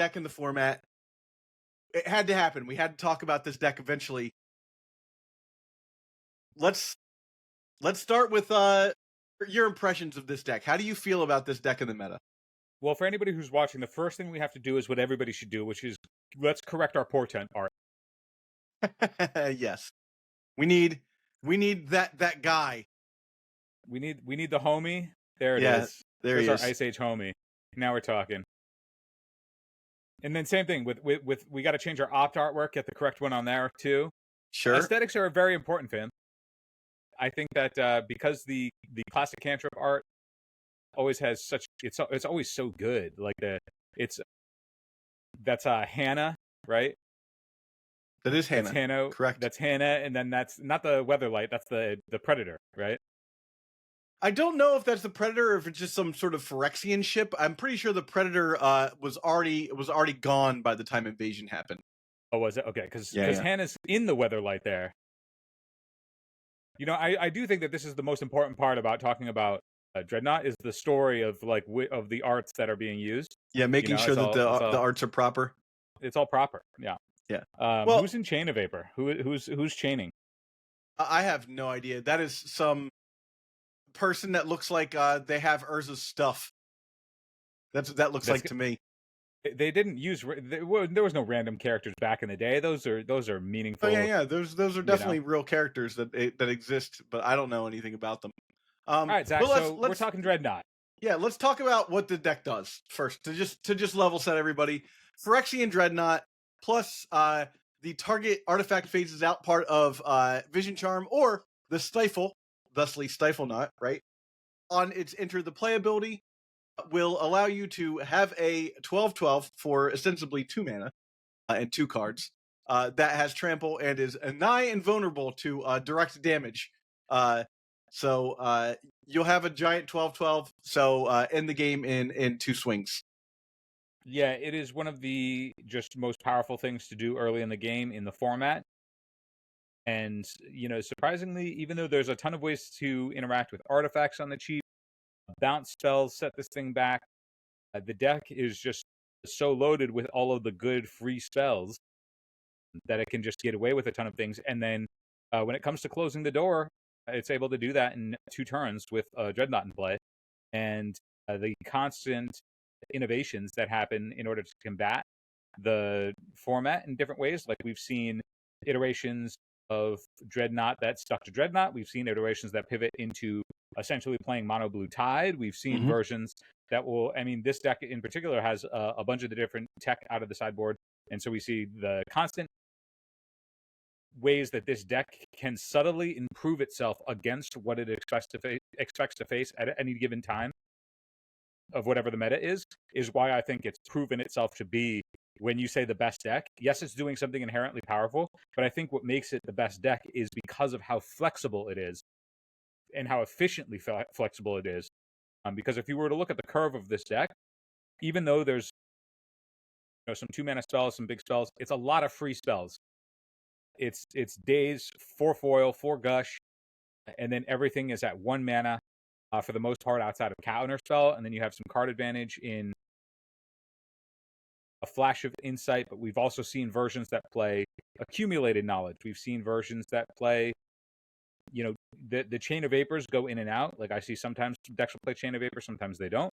deck in the format. It had to happen. We had to talk about this deck eventually. Let's start with your impressions of this deck. How do you feel about this deck in the meta? Well, for anybody who's watching, the first thing we have to do is what everybody should do, which is let's correct our portent art. Yes, we need that guy. We need the homie. There it is. There's our Ice Age homie. Now we're talking. And then same thing with we got to change our opt artwork, get the correct one on there too. Sure. Aesthetics are very important, fam. I think that because the classic cantrip art always has such it's always so good. Like that's Hannah, right? That is Hannah. That's Hannah. Correct. That's Hannah, and then that's not the Weatherlight. That's the Predator, right? I don't know if that's the Predator or if it's just some sort of Phyrexian ship. I'm pretty sure the Predator was already gone by the time Invasion happened. Oh, was it? Okay, because Hannah's in the Weatherlight there. You know, I do think that this is the most important part about talking about Dreadnought is the story of of the arts that are being used. Yeah, making sure that the arts are proper. It's all proper. Yeah. Yeah. Well, who's in Chain of Vapor? Who's chaining? I have no idea. That is some person that looks like they have Urza's stuff. That's what that looks like to me. They didn't use there was no random characters back in the day. Those are meaningful. Oh yeah. Those are definitely real characters that exist, but I don't know anything about them. All right, Zach. So we're talking Dreadnought. Yeah, let's talk about what the deck does first to just level set everybody. Phyrexian Dreadnought plus the target artifact phases out part of Vision Charm or the Stifle, thusly Stifle Knot, right? On its enter the play ability will allow you to have a 12/12 for ostensibly 2 mana and 2 cards that has trample and is nigh invulnerable to direct damage. So you'll have a giant 12/12. So end the game in 2 swings. Yeah, it is one of the just most powerful things to do early in the game in the format. And, you know, surprisingly, even though there's a ton of ways to interact with artifacts on the cheap, bounce spells set this thing back. The deck is just so loaded with all of the good free spells that it can just get away with a ton of things. And then when it comes to closing the door, it's able to do that in 2 turns with Dreadnought in play. And the constant innovations that happen in order to combat the format in different ways. Like we've seen iterations of Dreadnought that stuck to Dreadnought. We've seen iterations that pivot into essentially playing Mono Blue Tide. We've seen versions that will, I mean, this deck in particular has a bunch of the different tech out of the sideboard. And so we see the constant ways that this deck can subtly improve itself against what it expects to face at any given time of whatever the meta is why I think it's proven itself to be, when you say the best deck, yes, it's doing something inherently powerful, but I think what makes it the best deck is because of how flexible it is and how efficiently flexible it is. Because if you were to look at the curve of this deck, even though there's some 2 mana spells, some big spells, it's a lot of free spells. It's Daze, 4 foil, 4 gush, and then everything is at 1 mana for the most part outside of counter spell, and then you have some card advantage in a flash of insight, but we've also seen versions that play accumulated knowledge. We've seen versions that play, the Chain of Vapors go in and out. Like I see sometimes decks will play Chain of Vapors, sometimes they don't,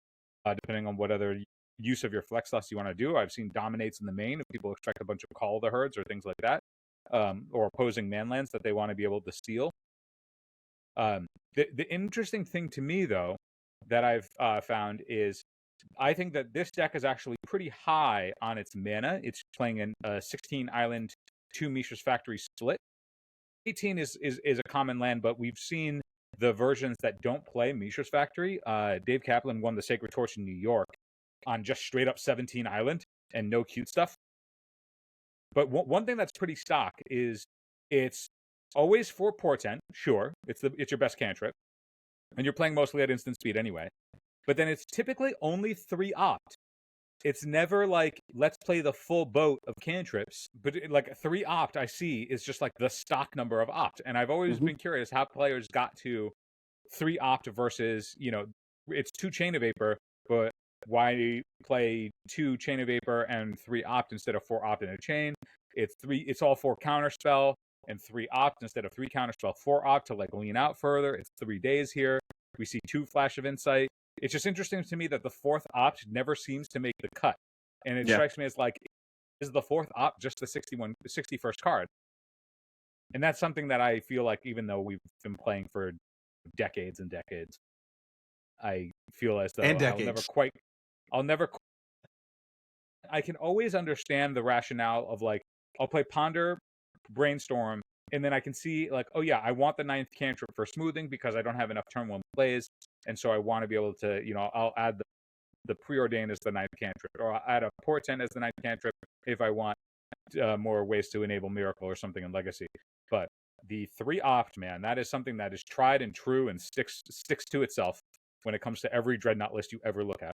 depending on what other use of your flex loss you want to do. I've seen Dominates in the main if people expect a bunch of Call the Herds or things like that, or opposing manlands that they want to be able to steal. The interesting thing to me, though, that I've found is I think that this deck is actually pretty high on its mana. It's playing a 16 island, 2 Mishra's Factory split. 18 is a common land, but we've seen the versions that don't play Mishra's Factory. Dave Kaplan won the Sacred Torch in New York on just straight up 17 island and no cute stuff. But one thing that's pretty stock is it's always 4 portent. Sure, it's your best cantrip, and you're playing mostly at instant speed anyway. But then it's typically only 3 opt. It's never like, let's play the full boat of cantrips. But like 3 opt, I see, is just like the stock number of opt. And I've always been curious how players got to 3 opt versus, it's 2 Chain of Vapor, but why play 2 Chain of Vapor and 3 Opt instead of 4 Opt in a chain? It's all 4 Counterspell and 3 Opt instead of 3 Counterspell, 4 Opt to like lean out further. It's 3 days here. We see 2 Flash of Insight. It's just interesting to me that the 4th Opt never seems to make the cut. And it strikes me as like, is the 4th Opt just the 61st card? And that's something that I feel like, even though we've been playing for decades and decades, I feel as though I can always understand the rationale of like, I'll play Ponder, Brainstorm, and then I can see like, oh yeah, I want the 9th cantrip for smoothing because I don't have enough turn 1 plays, and so I want to be able to, I'll add the Preordain as the 9th cantrip, or I'll add a Portent as the 9th cantrip if I want more ways to enable Miracle or something in Legacy. But the 3 Opt, man, that is something that is tried and true and sticks to itself when it comes to every Dreadnought list you ever look at.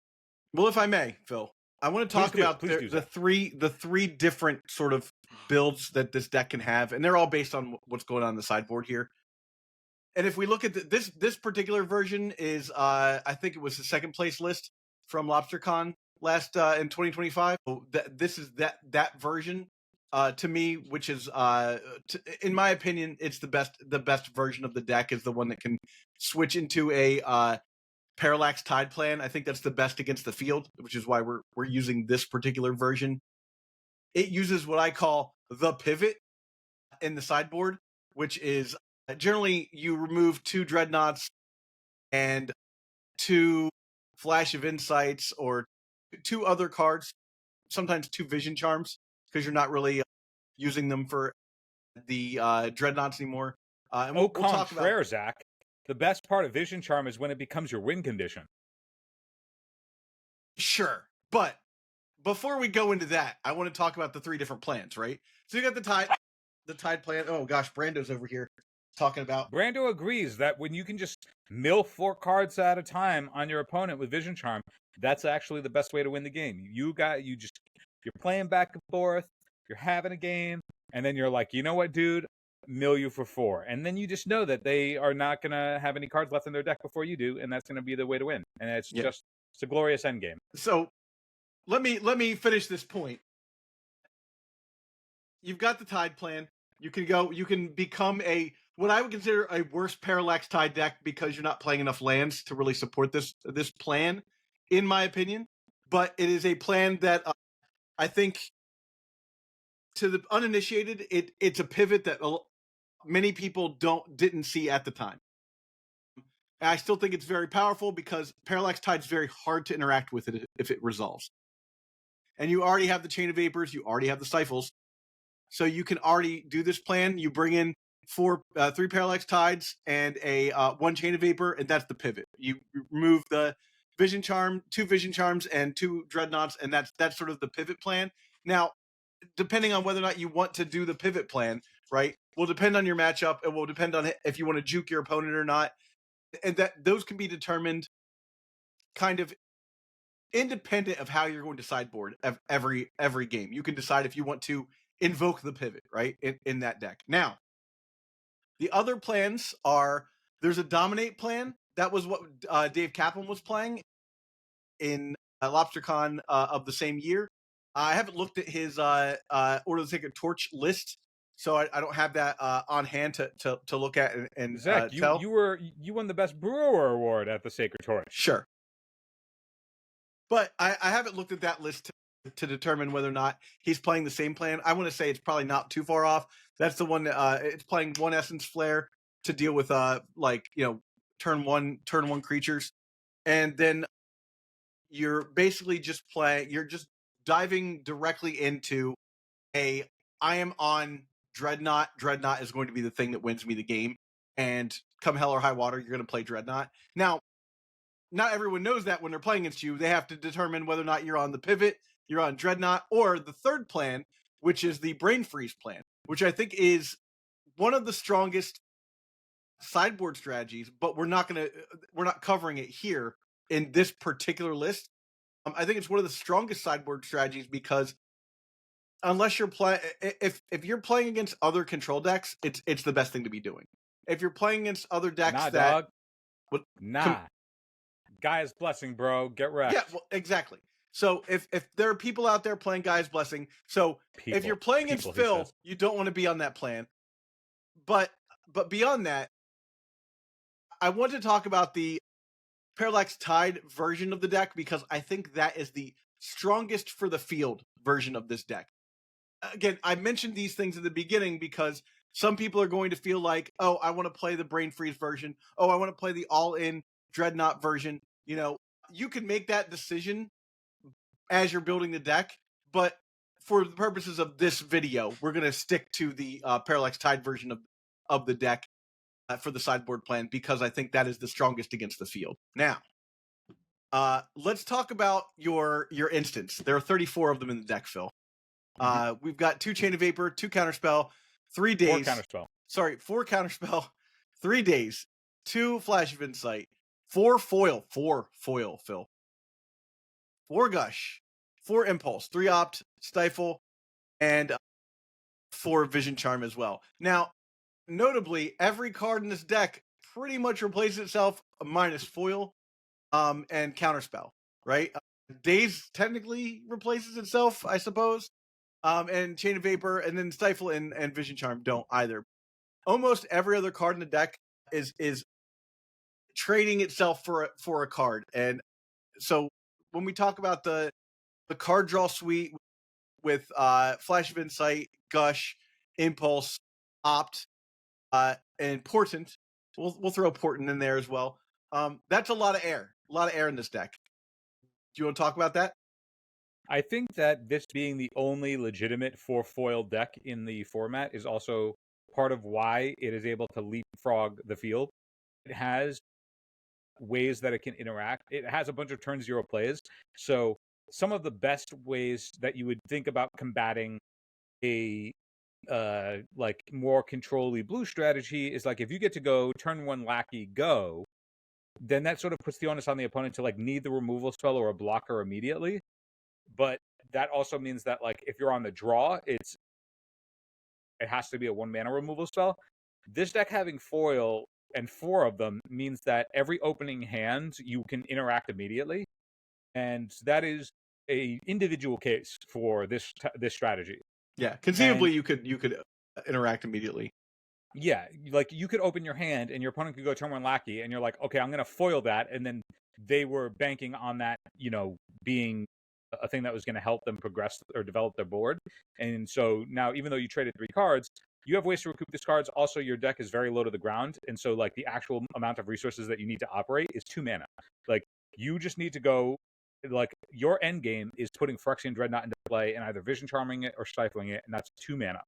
Well, if I may, Phil, I want to talk about the three different sort of builds that this deck can have, and they're all based on what's going on the sideboard here. And if we look at this particular version is, I think it was the 2nd place list from LobsterCon last in 2025. This is that version to me, which is in my opinion, it's the best version of the deck is the one that can switch into a Parallax Tide plan. I think that's the best against the field, which is why we're using this particular version. It uses what I call the pivot in the sideboard, which is generally you remove 2 Dreadnoughts and 2 Flash of Insights or 2 other cards, sometimes 2 Vision Charms, because you're not really using them for the Dreadnoughts anymore. And we'll talk about Zach. The best part of Vision Charm is when it becomes your win condition. Sure, but before we go into that, I want to talk about the 3 different plans, right? So you got the Tide plan. Oh gosh, Brando's over here talking about. Brando agrees that when you can just mill 4 cards at a time on your opponent with Vision Charm, that's actually the best way to win the game. You're playing back and forth, you're having a game, and then you're like, you know what, dude? Mill you for 4, and then you just know that they are not gonna have any cards left in their deck before you do, and that's gonna be the way to win. And it's a glorious end game. So let me finish this point. You've got the Tide plan. You can become what I would consider a worse Parallax Tide deck because you're not playing enough lands to really support this plan, in my opinion. But it is a plan that I think, to the uninitiated, it's a pivot that many people didn't see at the time. And I still think it's very powerful because Parallax Tide's very hard to interact with it if it resolves. And you already have the Chain of Vapors, you already have the Stifles, so you can already do this plan. You bring in 3 Parallax Tides and a 1 Chain of Vapor, and that's the pivot. You remove the Vision Charm, 2 Vision Charms, and 2 Dreadnoughts, and that's sort of the pivot plan. Now, depending on whether or not you want to do the pivot plan, right, will depend on your matchup. It will depend on if you want to juke your opponent or not, and that those can be determined kind of independent of how you're going to sideboard every game. You can decide if you want to invoke the pivot, right, in that deck. Now, the other plans are, there's a Dominate plan. That was what Dave Kaplan was playing in LobsterCon of the same year. I haven't looked at his Order of the Sacred Torch list, so I don't have that on hand to look at and Zach, tell. You won the Best Brewer Award at the Sacred Torch. Sure. But I haven't looked at that list to determine whether or not he's playing the same plan. I want to say it's probably not too far off. That's the one that it's playing 1 Essence Flare to deal with turn one creatures. And then you're basically you're just diving directly into I am on Dreadnought. Dreadnought is going to be the thing that wins me the game. And come hell or high water, you're going to play Dreadnought. Now, not everyone knows that when they're playing against you. They have to determine whether or not you're on the pivot, you're on Dreadnought, or the third plan, which is the Brain Freeze plan, which I think is one of the strongest sideboard strategies, but we're not covering it here in this particular list. I think it's one of the strongest sideboard strategies because unless you're playing, if you're playing against other control decks, it's the best thing to be doing. If you're playing against other decks dog. Gaia's Blessing, bro. Get wrecked. Yeah, well, exactly. So if there are people out there playing Gaia's Blessing, so if you're playing against Phil, you don't want to be on that plan. But beyond that, I want to talk about the Parallax Tide version of the deck because I think that is the strongest for the field version of this deck. Again, I mentioned these things in the beginning because some people are going to feel like, oh, I want to play the Brain Freeze version. Oh, I want to play the all-in Dreadnought version. You know, you can make that decision as you're building the deck, but for the purposes of this video, we're going to stick to the Parallax Tide version of the deck for the sideboard plan because I think that is the strongest against the field. Now, let's talk about your instants. There are 34 of them in the deck, Phil. We've got 2 Chain of Vapor, 2 Counterspell, 3 days. 4 Counterspell. Sorry, 4 Counterspell, 3 days, 2 Flash of Insight, 4 Foil, Phil. 4 Gush, 4 Impulse, 3 Opt, Stifle, and 4 Vision Charm as well. Now, notably, every card in this deck pretty much replaces itself minus Foil and Counterspell, right? Daze technically replaces itself, I suppose. And Chain of Vapor, and then Stifle and Vision Charm don't either. Almost every other card in the deck is trading itself for a card. And so when we talk about the card draw suite with Flash of Insight, Gush, Impulse, Opt, and Portent, we'll throw Portent in there as well. That's a lot of air in this deck. Do you want to talk about that? I think that this being the only legitimate 4 foil deck in the format is also part of why it is able to leapfrog the field. It has ways that it can interact. It has a bunch of turn 0 plays. So some of the best ways that you would think about combating a like more control-y blue strategy is like if you get to go turn 1 lackey go, then that sort of puts the onus on the opponent to like need the removal spell or a blocker immediately. But that also means that like if you're on the draw, it has to be a 1 mana removal spell. This deck having foil and 4 of them means that every opening hand you can interact immediately, and that is a individual case for this strategy. Yeah, conceivably you could interact immediately. Yeah, like you could open your hand and your opponent could go turn 1 lackey, and you're like, okay, I'm going to foil that, and then they were banking on that, being a thing that was going to help them progress or develop their board. And so now, even though you traded 3 cards, you have ways to recoup these cards. Also, your deck is very low to the ground, and so like the actual amount of resources that you need to operate is 2 mana. Like you just need to go. Like your end game is putting Phyrexian Dreadnought into play and either Vision Charming it or Stifling it, and that's 2 mana.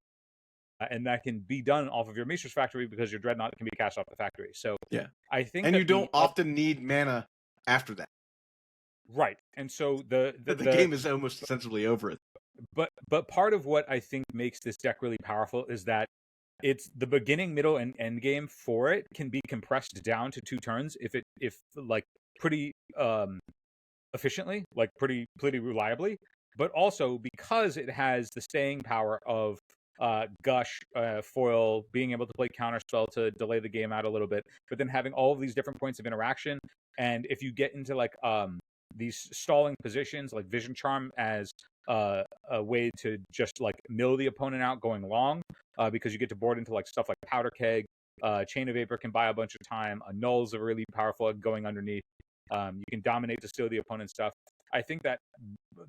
And that can be done off of your Maestros Factory because your Dreadnought can be cast off the factory. So yeah, I think, and you don't often need mana after that. Right, and so the game is almost sensibly over it. But part of what I think makes this deck really powerful is that it's the beginning, middle, and end game for it can be compressed down to 2 turns if like pretty efficiently, like pretty reliably. But also because it has the staying power of Gush, foil, being able to play Counterspell to delay the game out a little bit, but then having all of these different points of interaction. And if you get into like these stalling positions, like Vision Charm as a way to just like mill the opponent out going long, because you get to board into like stuff like Powder Keg, Chain of Vapor can buy a bunch of time, Null's are really powerful at going underneath. You can dominate to steal the opponent's stuff. I think that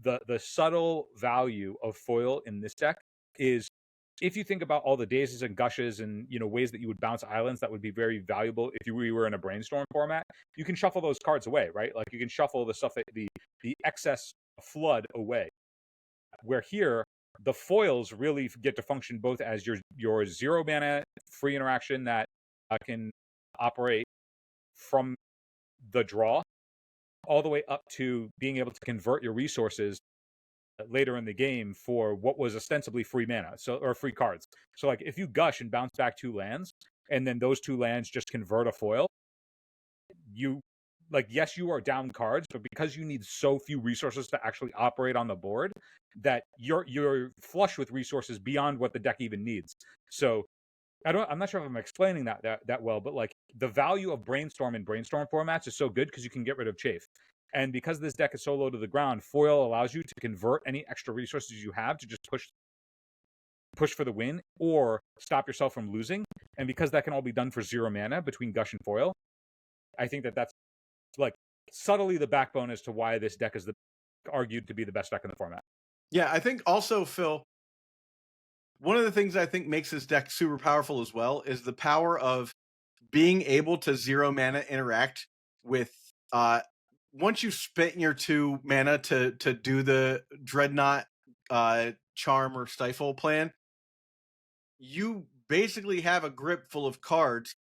the subtle value of foil in this deck is, if you think about all the dazes and gushes and ways that you would bounce islands that would be very valuable if we were in a brainstorm format, you can shuffle those cards away, right? Like you can shuffle the stuff that the excess flood away. Where here, the foils really get to function both as your 0 mana free interaction that can operate from the draw, all the way up to being able to convert your resources later in the game for what was ostensibly free mana, or free cards. So like if you gush and bounce back 2 lands, and then those 2 lands just convert a foil, you yes, you are down cards, but because you need so few resources to actually operate on the board, that you're flush with resources beyond what the deck even needs. So I'm not sure if I'm explaining that well, but like the value of brainstorm in brainstorm formats is so good because you can get rid of chafe. And because this deck is so low to the ground, foil allows you to convert any extra resources you have to just push for the win or stop yourself from losing. And because that can all be done for 0 mana between gush and foil, I think that's like subtly the backbone as to why this deck is argued to be the best deck in the format. Yeah, I think also, Phil, one of the things I think makes this deck super powerful as well is the power of being able to 0 mana interact with once you spent your 2 mana to do the Dreadnought charm or stifle plan, you basically have a grip full of cards.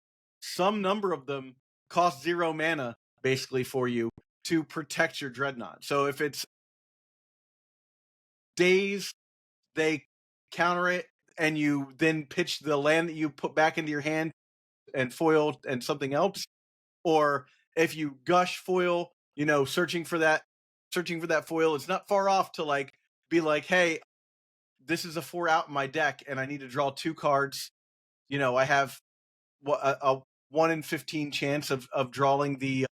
Some number of them cost 0 mana basically for you to protect your Dreadnought. So if it's days, they counter it, and you then pitch the land that you put back into your hand and foil and something else. Or if you gush foil, searching for that foil, it's not far off to like be like, hey, this is a 4 out in my deck and I need to draw 2 cards. I have a 1 in 15 chance of drawing the,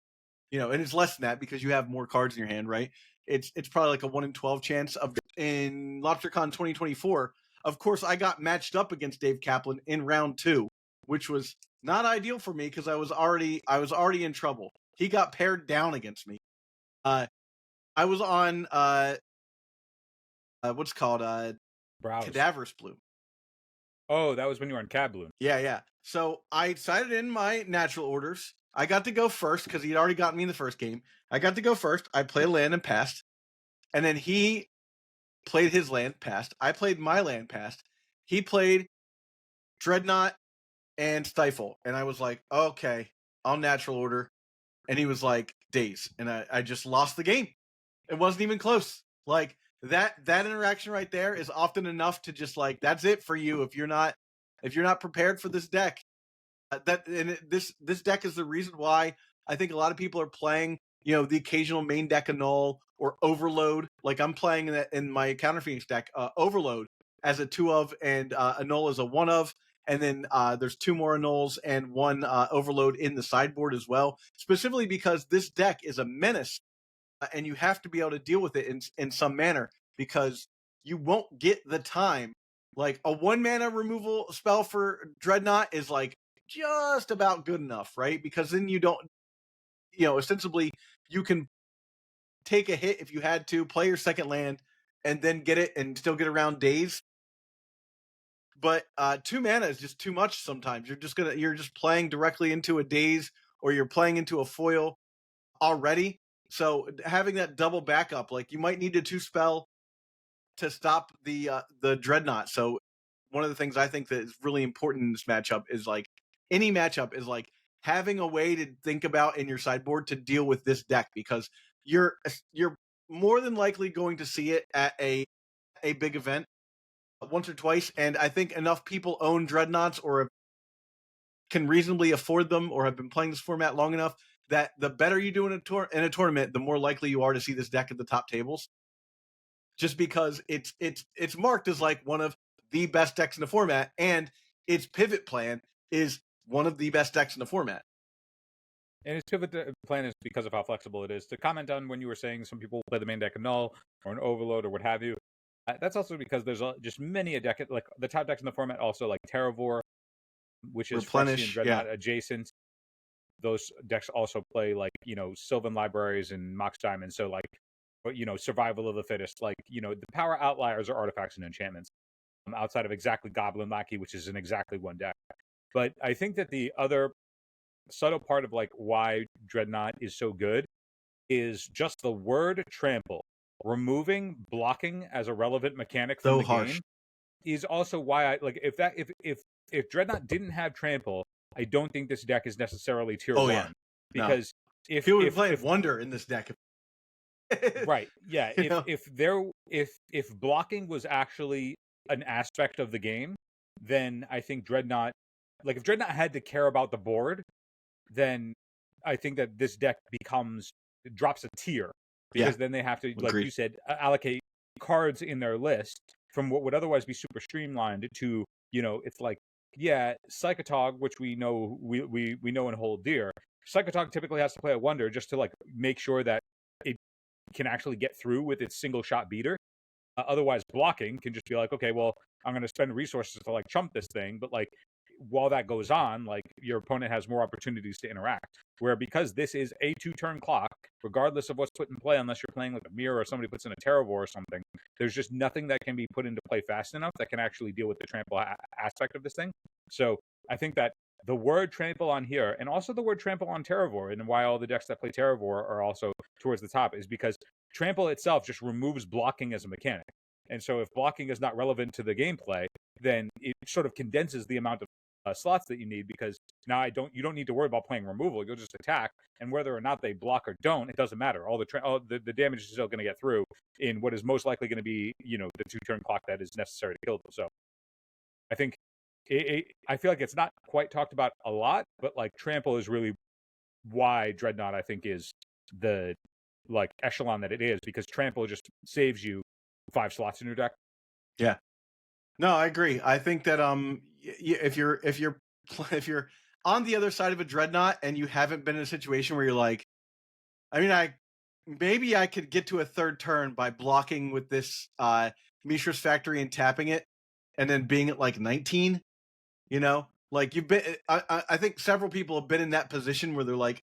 and it's less than that because you have more cards in your hand, right? It's probably like a 1 in 12 chance of in LobsterCon 2024. Of course, I got matched up against Dave Kaplan in round 2, which was not ideal for me because I was already in trouble. He got paired down against me. I was on what's called Cadaverous Bloom. Oh, that was when you were on Cab Bloom. Yeah. So I decided in my natural orders, I got to go first because he'd already gotten me in the first game. I got to go first. I played a land and passed. And then he played his land, passed. I played my land, passed. He played Dreadnought and Stifle. And I was like, okay, I'll natural order. And he was like, days. And I just lost the game. It wasn't even close. Like that interaction right there is often enough to just like, that's it for you if you're not prepared for this deck. This deck is the reason why I think a lot of people are playing, the occasional main deck annul or overload. Like I'm playing in my Counter Phoenix deck, overload as a 2 of and annul as a 1 of. And then there's 2 more annuls and 1 overload in the sideboard as well, specifically because this deck is a menace and you have to be able to deal with it in some manner because you won't get the time. Like a 1 mana removal spell for Dreadnought is like just about good enough, right? Because then you don't, ostensibly you can take a hit if you had to, play your second land, and then get it and still get around days. But 2 mana is just too much sometimes. You're just playing directly into a daze or you're playing into a foil already. So having that double backup, like you might need a 2 spell to stop the Dreadnought. So one of the things I think that is really important in this matchup is like any matchup is like having a way to think about in your sideboard to deal with this deck because you're more than likely going to see it at a big event once or twice. And I think enough people own Dreadnoughts or can reasonably afford them or have been playing this format long enough that the better you do in a tournament, the more likely you are to see this deck at the top tables. Just because it's marked as like one of the best decks in the format, and its pivot plan is one of the best decks in the format. And its pivot plan is because of how flexible it is. To comment on when you were saying some people play the main deck null or an overload or what have you, that's also because there's just many a deck, like the top decks in the format also like Terravor, which is Replenish and Dreadnought adjacent. Those decks also play like, Sylvan Libraries and Mox Diamond. So like, survival of the fittest, like, the power outliers are artifacts and enchantments outside of exactly Goblin Lackey, which is in exactly one deck. But I think that the other subtle part of like why Dreadnought is so good is just the word trample. Removing blocking as a relevant mechanic from the game is also why I like if Dreadnought didn't have trample, I don't think this deck is necessarily tier 1. Yeah. Because if he would play Wonder in this deck. Right. Yeah. If blocking was actually an aspect of the game, then I think Dreadnought, like if Dreadnought had to care about the board, then I think that this deck drops a tier because then they have to, like you said, allocate cards in their list from what would otherwise be super streamlined to, it's like yeah, Psychotog, which we know we know and hold dear. Psychotog typically has to play a Wonder just to like make sure that it can actually get through with its single shot beater. Otherwise, blocking can just be like, okay, well, I'm going to spend resources to like chump this thing, but like while that goes on, like your opponent has more opportunities to interact. Where because this is a 2-turn clock, regardless of what's put in play, unless you're playing like a mirror or somebody puts in a Terravore or something, there's just nothing that can be put into play fast enough that can actually deal with the trample aspect of this thing. So I think that the word trample on here, and also the word trample on Terravore, and why all the decks that play Terravore are also towards the top, is because trample itself just removes blocking as a mechanic. And so if blocking is not relevant to the gameplay, then it sort of condenses the amount of slots that you need, because now you don't need to worry about playing removal. You'll just attack, and whether or not they block or don't, it doesn't matter. All the damage is still going to get through in what is most likely going to be, you know, the 2-turn clock that is necessary to kill them. So I think I feel like it's not quite talked about a lot, but like trample is really why Dreadnought I think is the like echelon that it is, because trample just saves you 5 slots in your deck. Yeah. No, I agree. I think that if you're if you're on the other side of a Dreadnought and you haven't been in a situation where you're like, I mean, maybe I could get to a third turn by blocking with this Mishra's Factory and tapping it, and then being at like 19. You know, like you've been. I think several people have been in that position where they're like,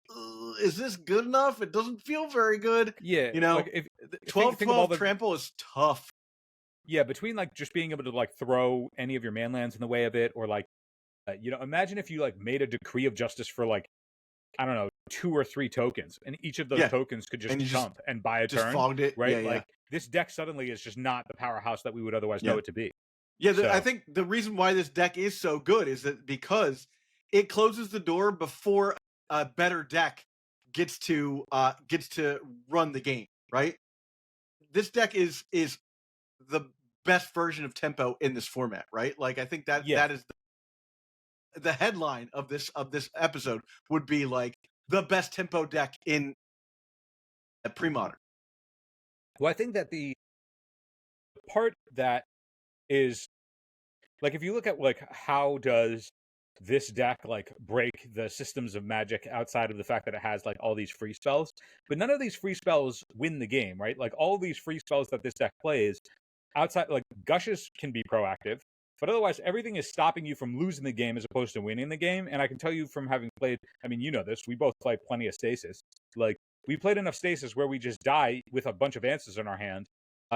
is this good enough? It doesn't feel very good. Yeah, You know, like if 12-12 trample is tough. Yeah, between like just being able to like throw any of your manlands in the way of it, or like you know, imagine if you like made a decree of justice for like, I don't know, 2 or 3 tokens, and each of those Yeah. tokens could just And you chump and buy a just turn, fogged it. right? Yeah, Like this deck suddenly is just not the powerhouse that we would otherwise Yeah. know it to be. yeah. So I think the reason why this deck is so good is that because it closes the door before a better deck gets to run the game. Right. This deck is the best version of tempo in this format. Right. Like I think that yeah, that is the headline of this episode would be like the best tempo deck in pre-modern. well, I think that the part that is like, if you look at like how does this deck like break the systems of Magic outside of the fact that it has like all these free spells, but none of these free spells win the game, right? Like all these free spells that this deck plays outside, like Gushes can be proactive, but otherwise everything is stopping you from losing the game as opposed to winning the game. And I can tell you from having played, I mean, you know this, we both played plenty of Stasis. Like we played enough Stasis where we just die with a bunch of answers in our hand,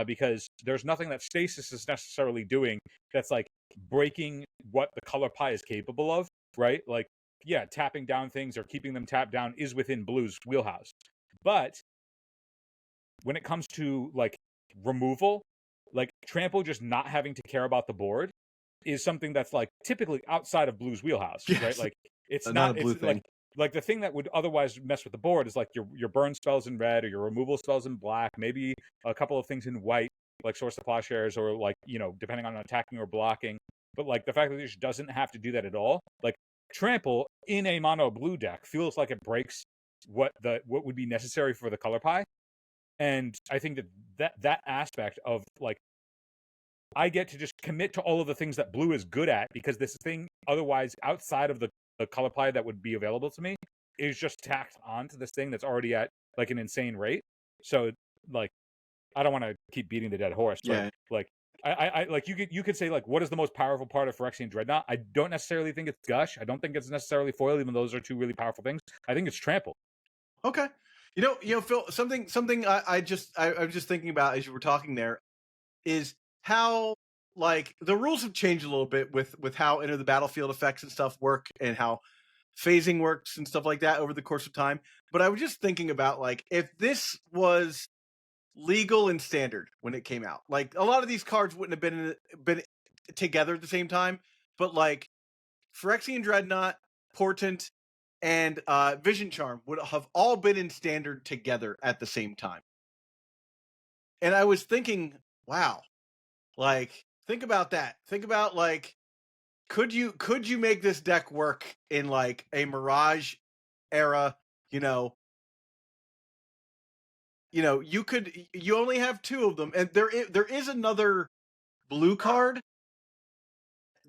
because there's nothing that Stasis is necessarily doing that's like breaking what the color pie is capable of, right? Like, yeah, tapping down things or keeping them tapped down is within Blue's wheelhouse. But when it comes to like removal, like trample just not having to care about the board is something that's like typically outside of Blue's wheelhouse, Yes. right? Like it's Not a not blue it's thing. like the thing that would otherwise mess with the board is like your burn spells in red or your removal spells in black, maybe a couple of things in white, like Source of Plowshares, or like, you know, depending on attacking or blocking. But like the fact that it just doesn't have to do that at all, like trample in a mono blue deck feels like it breaks what would be necessary for the color pie. And I think that aspect of like, I get to just commit to all of the things that blue is good at, because this thing otherwise outside of the color pie that would be available to me is just tacked onto this thing that's already at like an insane rate. So like, I don't want to keep beating the dead horse, but Yeah. like I like you could say like, what is the most powerful part of Phyrexian Dreadnought? I don't necessarily think it's Gush. I don't think it's necessarily Foil, even though those are 2 really powerful things. I think it's Trample. Okay. You know, Phil. Something I'm just thinking about as you were talking there is how like the rules have changed a little bit with how enter the battlefield effects and stuff work, and how phasing works and stuff like that over the course of time. But I was just thinking about like if this was legal and standard when it came out, like a lot of these cards wouldn't have been together at the same time. But like Phyrexian Dreadnought, Portent, and Vision Charm would have all been in standard together at the same time. And I was thinking, wow, like think about that. Think about like could you make this deck work in like a Mirage era, you know, you only have 2 of them, and there is another blue card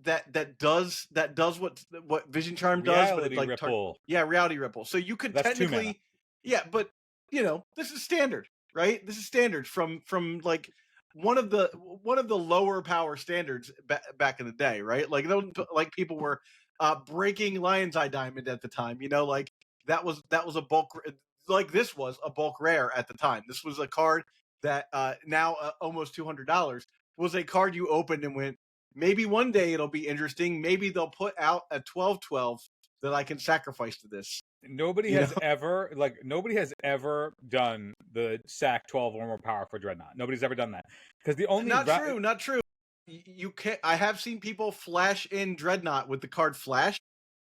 that does what Vision Charm does, but it's Reality like Ripple. Reality Ripple. So you could That's 2 mana. technically, yeah, but this is standard, right? This is standard from like one of the lower power standards back in the day, right? Like like people were breaking Lion's Eye Diamond at the time, like that was a bulk, like this was a bulk rare at the time. This was a card that now almost $200 was a card you opened and went, maybe one day it'll be interesting. Maybe they'll put out a 12/12 that I can sacrifice to this. Nobody has ever done the sack 12 or more power for Dreadnought. Nobody's ever done that. Because the only not true. You can't. I have seen people flash in Dreadnought with the card Flash.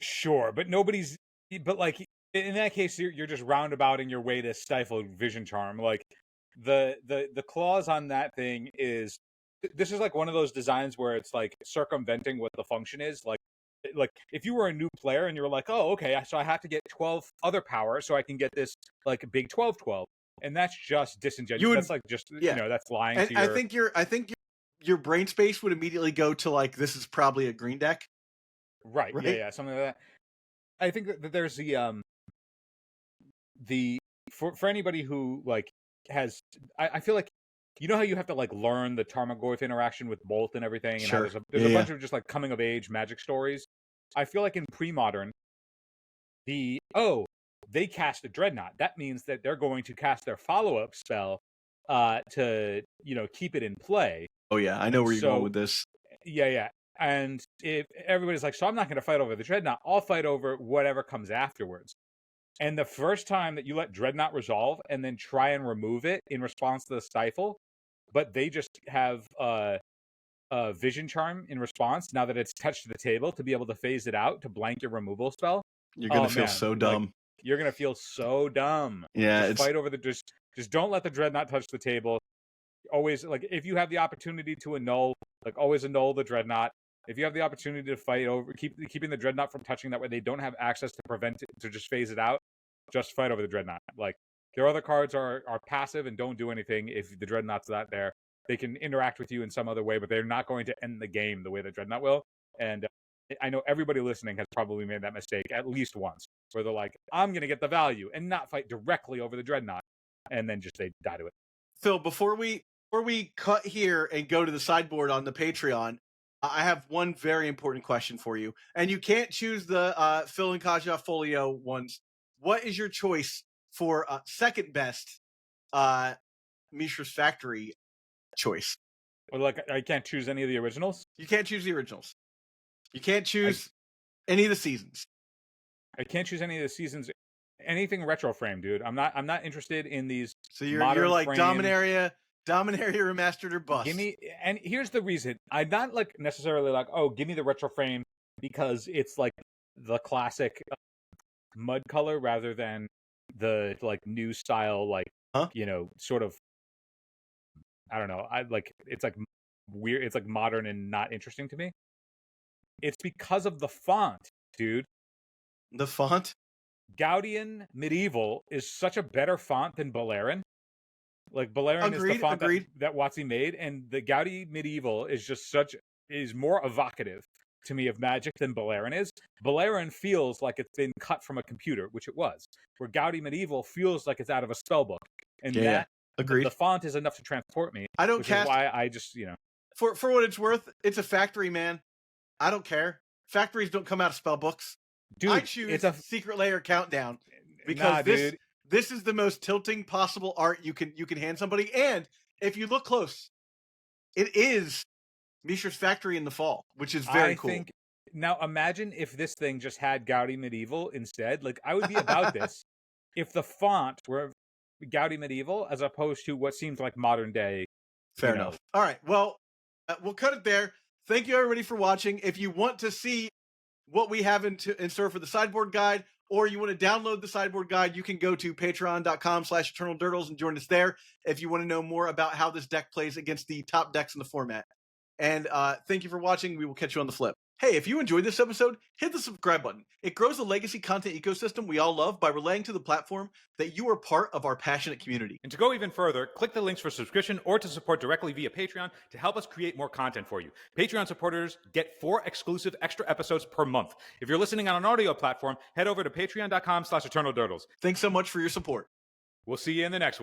Sure, but nobody's. But like in that case, you're just roundabouting your way to stifle Vision Charm. Like the clause on that thing is, this is like one of those designs where it's like circumventing what the function is. Like if you were a new player and you were like, oh, okay, so I have to get 12 other power so I can get this like big 12/12, and that's just disingenuous. That's like just that's lying to your. I think your brain space would immediately go to like, this is probably a green deck. Right. Yeah, something like that. I think that there's the for anybody who like has, I feel like, how you have to like learn the Tarmogoyf interaction with Bolt and everything, and sure. how there's a bunch of just like coming of age Magic stories. I feel like in pre-modern, they cast a Dreadnought. That means that they're going to cast their follow-up spell to keep it in play. Oh yeah, I know where you're going with this. Yeah. And if everybody's like, so I'm not going to fight over the Dreadnought, I'll fight over whatever comes afterwards. And the first time that you let Dreadnought resolve and then try and remove it in response to the stifle, but they just have Vision Charm in response, now that it's touched the table, to be able to phase it out to blank your removal spell. You're going to feel so dumb. Like, you're going to feel so dumb. Yeah. Just fight over just don't let the Dreadnought touch the table. Always, like, if you have the opportunity to annul, like, always annul the Dreadnought. If you have the opportunity to fight over, keeping the Dreadnought from touching, that way they don't have access to prevent it, to just phase it out, just fight over the Dreadnought. Like, their other cards are passive and don't do anything if the Dreadnought's not there. They can interact with you in some other way, but they're not going to end the game the way the Dreadnought will. And I know everybody listening has probably made that mistake at least once, where they're like, I'm going to get the value and not fight directly over the Dreadnought, and then just they die to it. Phil, before we cut here and go to the sideboard on the Patreon, I have one very important question for you. And you can't choose the Phil and Kaja Folio ones. What is your choice for second best Mishra's Factory choice? Well, like, I can't choose any of the originals? You can't choose the originals. You can't choose any of the seasons. I can't choose any of the seasons. Anything retro frame, dude. I'm not interested in these. So you're like Dominaria remastered or bust. Give me, and here's the reason. I'm not like necessarily like, oh, give me the retro frame because it's like the classic mud color rather than the like new style, like sort of, I don't know. It's like weird. It's like modern and not interesting to me. It's because of the font, dude. The font? Gaudian Medieval is such a better font than Balearin. Like, Balearin is the font that WotC made, and the Gaudi Medieval is just is more evocative to me of Magic than Balearin is. Balearin feels like it's been cut from a computer, which it was, where Gaudi Medieval feels like it's out of a spellbook. And agreed. The font is enough to transport me. I don't cast. Is why I just, For what it's worth, it's a factory, man. I don't care. Factories don't come out of spellbooks. Dude, I choose a Secret Layer Countdown because this is the most tilting possible art you can hand somebody. And if you look close, it is Mishra's Factory in the fall, which is very cool. Now imagine if this thing just had Gaudi Medieval instead. Like, I would be about this if the font were Gaudi Medieval as opposed to what seems like modern day. Fair enough. All right. Well, we'll cut it there. Thank you, everybody, for watching. If you want to see what we have in store for the sideboard guide, or you want to download the sideboard guide, you can go to patreon.com/eternaldurdles and join us there if you want to know more about how this deck plays against the top decks in the format. And thank you for watching. We will catch you on the flip. Hey, if you enjoyed this episode, hit the subscribe button. It grows the legacy content ecosystem we all love by relaying to the platform that you are part of our passionate community. And to go even further, click the links for subscription or to support directly via Patreon to help us create more content for you. Patreon supporters get 4 exclusive extra episodes per month. If you're listening on an audio platform, head over to patreon.com/eternaldurdles. Thanks so much for your support. We'll see you in the next one.